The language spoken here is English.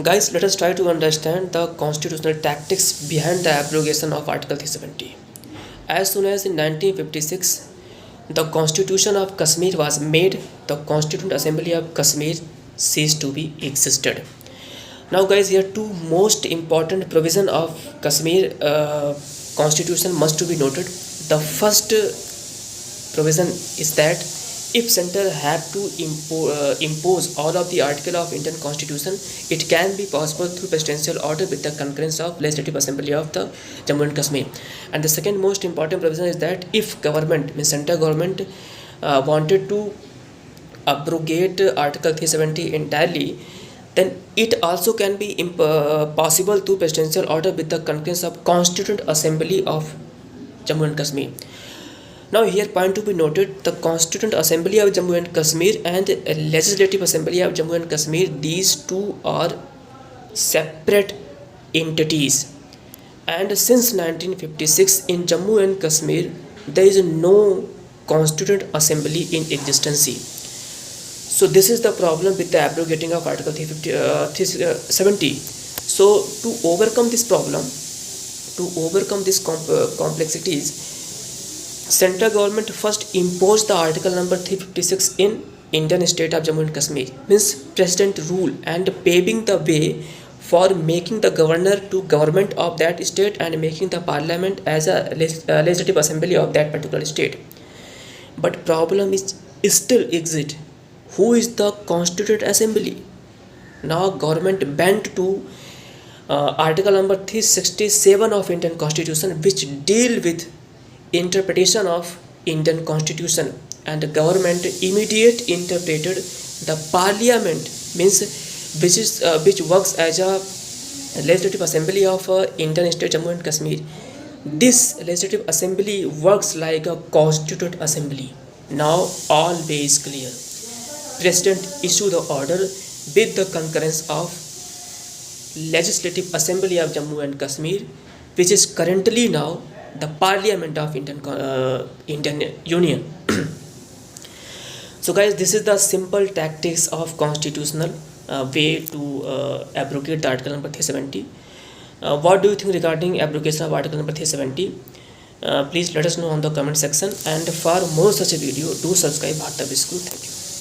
Guys, let us try to understand the constitutional tactics behind the abrogation of Article 370. As soon as in 1956 the Constitution of Kashmir was made, the Constituent Assembly of Kashmir ceased to be existed. Now guys, here two most important provision of Kashmir constitution must to be noted. The first provision is that if center have to impose all of the article of Indian constitution, it can be possible through presidential order with the concurrence of legislative assembly of the Jammu and Kashmir. And the second most important provision is that if government, means central government, wanted to abrogate Article 370 entirely, then it also can be possible through presidential order with the concurrence of Constituent Assembly of Jammu and Kashmir. Now here point to be noted, the Constituent Assembly of Jammu and Kashmir and Legislative Assembly of Jammu and Kashmir, these two are separate entities, and since 1956 in Jammu and Kashmir there is no Constituent Assembly in existence. So this is the problem with the abrogating of Article 370. So to overcome this problem, to overcome these complexities, central government first imposed the article number 356 in Indian state of Jammu and Kashmir, means president rule, and paving the way for making the governor to government of that state and making the parliament as a legislative assembly of that particular state. But problem is still exist. Who is the Constituent Assembly? Now government bent to article number 367 of Indian Constitution, which deal with interpretation of Indian Constitution, and the government immediate interpreted the parliament, means which works as a legislative assembly of Indian state Jammu and Kashmir. This legislative assembly works like a constituent assembly. Now all way is clear. President issue the order with the concurrence of Legislative Assembly of Jammu and Kashmir, which is currently now the Parliament of Indian Union. So guys, this is the simple tactics of constitutional way to abrogate the article number 370. What do you think regarding abrogation of article number 370? Please let us know on the comment section, and for more such a video, do subscribe Bharta Biz School. Thank you.